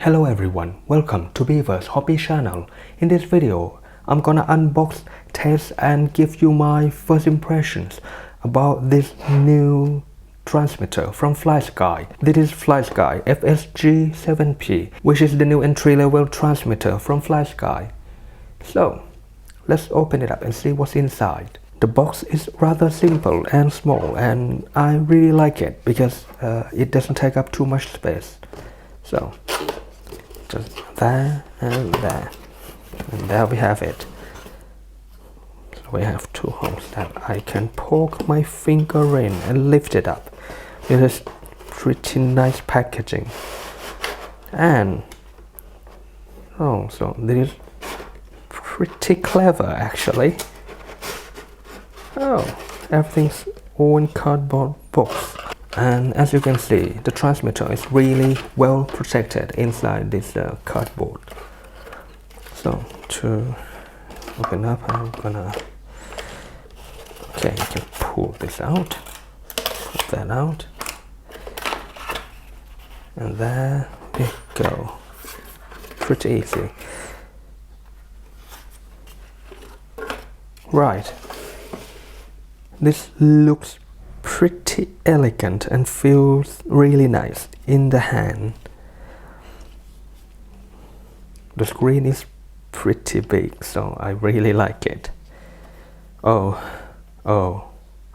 Hello everyone, welcome to Beaver's Hobby channel. In this video, I'm gonna unbox, test and give you my first impressions about this new transmitter from Flysky. This is Flysky G7P, which is the new entry-level transmitter from Flysky. So, let's open it up and see what's inside. The box is rather simple and small, and I really like it because it doesn't take up too much space. So, just there and there, and there we have it. So we have two holes that I can poke my finger in and lift it up. It is pretty nice packaging, and so this is pretty clever actually. Everything's all in cardboard box. And as you can see, the transmitter is really well protected inside this cardboard. So to open up, I'm gonna, you can pull this out, put that out, and there we go. Pretty easy. Right, this looks pretty elegant and feels really nice in the hand. The screen is pretty big, so I really like it.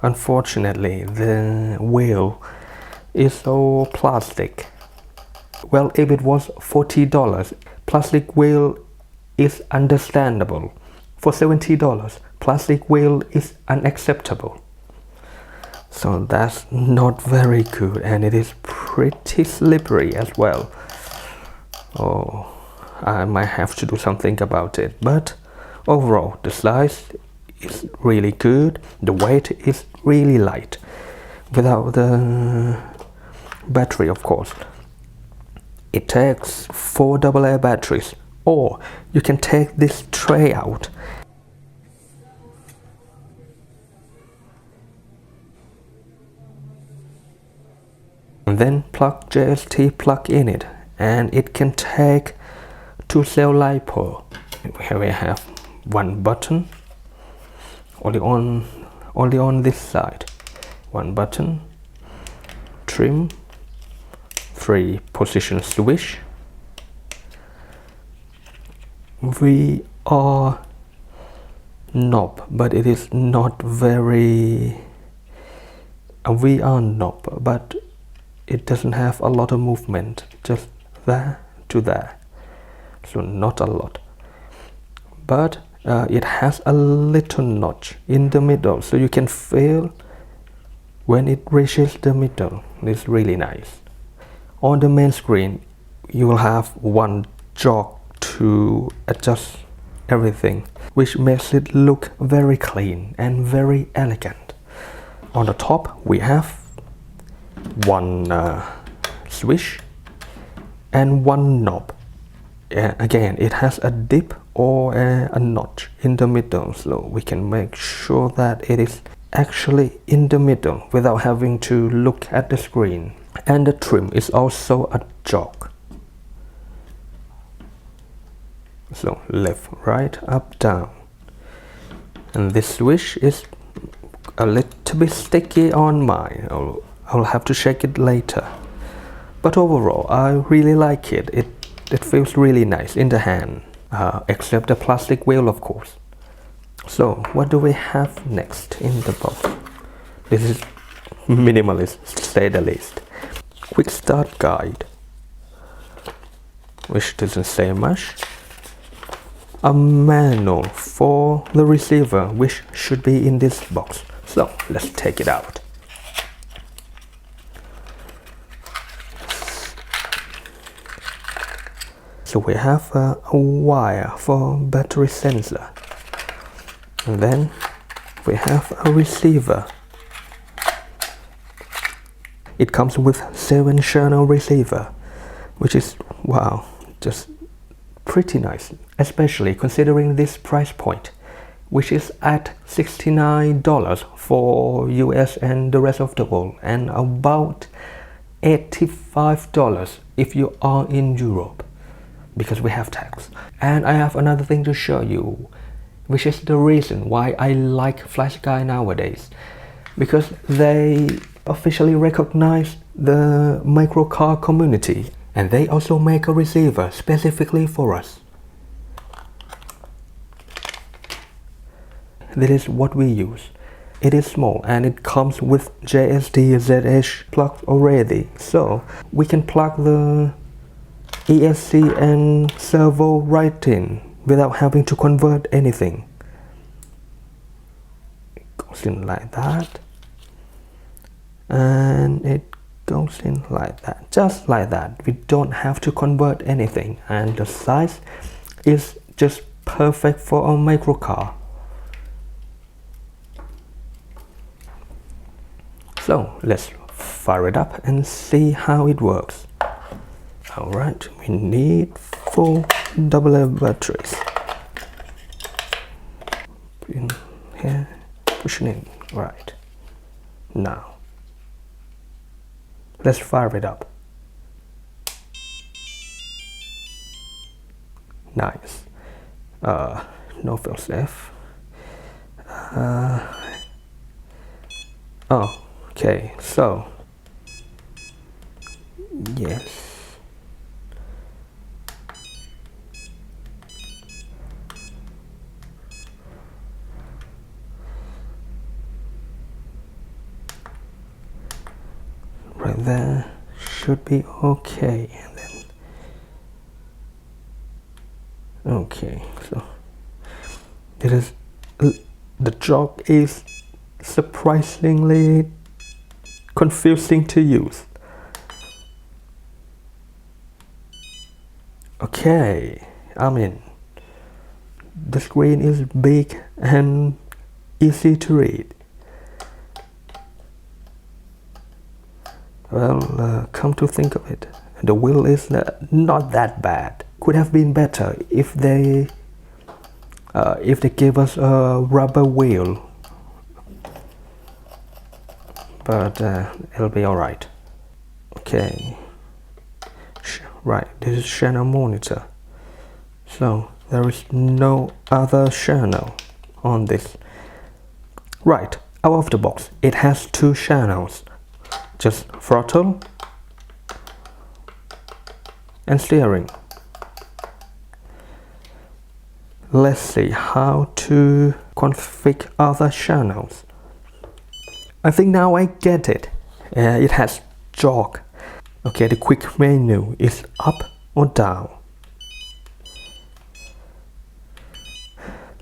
Unfortunately the wheel is all plastic. Well, if it was $40, plastic wheel is understandable. For $70, plastic wheel is unacceptable. So that's not very good, and it is pretty slippery as well. I might have to do something about it, but overall the size is really good. The weight is really light without the battery, of course. It takes 4 AA batteries, or you can take this tray out and then plug JST plug in it, and it can take 2-cell LiPo. Here we have one button, only on this side. One button, trim, 3 position switch, VR knob, but it is not very a VR knob, but it doesn't have a lot of movement, just there to there, so not a lot. But it has a little notch in the middle, so you can feel when it reaches the middle. It's really nice. On the main screen you will have one jog to adjust everything, which makes it look very clean and very elegant. On the top we have one switch and one knob. Again, it has a dip or a notch in the middle, so we can make sure that it is actually in the middle without having to look at the screen. And the trim is also a jog, so left, right, up, down. And this switch is a little bit sticky on mine. I'll have to check it later, but overall I really like it. It feels really nice in the hand, except the plastic wheel, of course. So what do we have next in the box? This is minimalist, to say the least. Quick start guide, which doesn't say much. A manual for the receiver, which should be in this box. So let's take it out. So we have a wire for battery sensor, and then we have a receiver. It comes with 7-channel receiver, which is, wow, just pretty nice, especially considering this price point, which is at $69 for US and the rest of the world, and about $85 if you are in Europe. because we have tags. And I have another thing to show you, which is the reason why I like Flysky nowadays, because they officially recognize the microcar community, and they also make a receiver specifically for us. This is what we use. It is small and it comes with JST-ZH plugged already, so we can plug the ESC and servo right in without having to convert anything. It goes in like that, and it goes in like that, just like that. We don't have to convert anything, and the size is just perfect for a microcar. So let's fire it up and see how it works. Alright, we need 4 AA batteries. Put in here, push it in. Right. Now, let's fire it up. Nice. No fail safe. Oh, okay, so yes. Right there should be okay, and then okay, so it is the jog is surprisingly confusing to use. Okay, I mean, the screen is big and easy to read. Well, come to think of it, the wheel is not that bad. Could have been better if they gave us a rubber wheel, but it'll be alright. Okay, right, this is channel monitor, so there is no other channel on this. Right, out of the box it has 2 channels, just throttle and steering. Let's see how to configure other channels. I think now I get it. It has jog. Okay, the quick menu is up or down.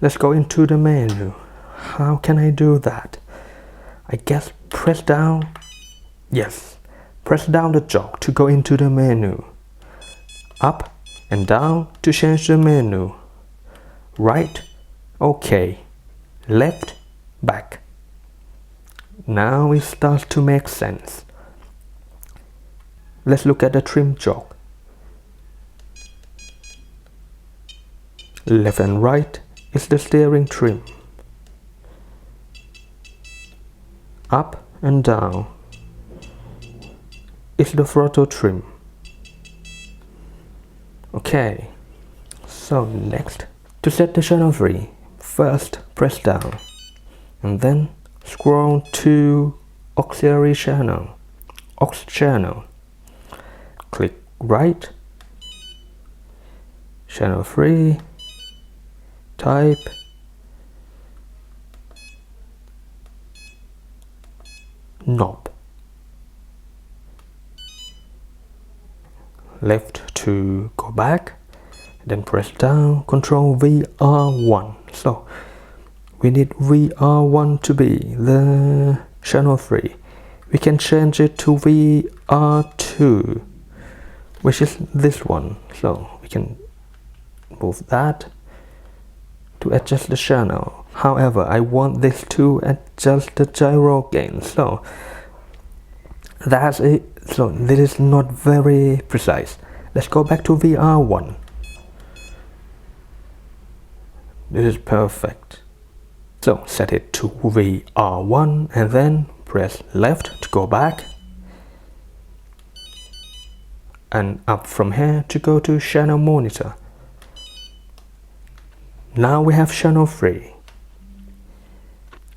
Let's go into the menu. How can I do that? I guess press down. Yes, press down the jog to go into the menu. Up and down to change the menu. Right, okay. Left, back. Now it starts to make sense. Let's look at the trim jog. Left and right is the steering trim. Up and down is the throttle trim. Okay, so next, to set the channel free, first press down and then scroll to auxiliary channel, aux channel. Click right, channel free, type, knob. Left to go back, then press down, control VR1. So we need VR1 to be the channel 3. We can change it to VR2, which is this one. So we can move that to adjust the channel. However, I want this to adjust the gyro gain. So that's it. So this is not very precise. Let's go back to VR1. This is perfect. So set it to VR1 and then press left to go back, and up from here to go to channel monitor. Now we have channel 3.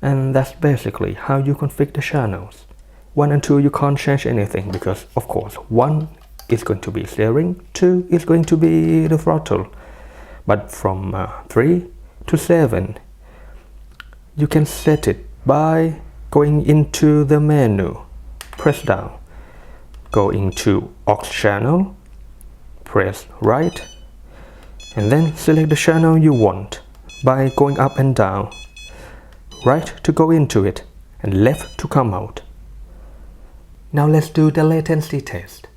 And that's basically how you configure the channels. 1 and 2 you can't change anything because of course 1 is going to be steering, 2 is going to be the throttle. But from 3 to 7 you can set it by going into the menu, press down, go into aux channel, press right, and then select the channel you want by going up and down, right to go into it and left to come out. Now let's do the latency test.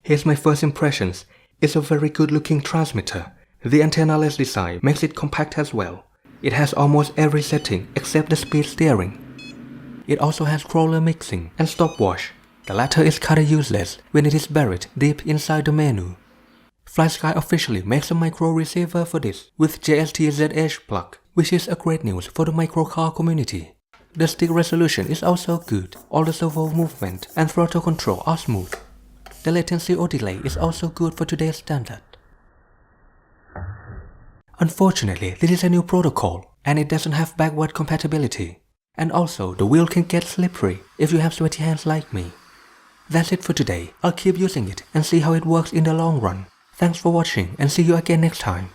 Here's my first impressions. It's a very good looking transmitter. The antenna-less design makes it compact as well. It has almost every setting except the speed steering. It also has crawler mixing and stopwatch. The latter is kinda useless when it is buried deep inside the menu. Flysky officially makes a micro receiver for this with JST-ZH plug, which is a great news for the microcar community. The stick resolution is also good. All the servo movement and throttle control are smooth. The latency or delay is also good for today's standard. Unfortunately, this is a new protocol and it doesn't have backward compatibility. And also, the wheel can get slippery if you have sweaty hands like me. That's it for today. I'll keep using it and see how it works in the long run. Thanks for watching and see you again next time.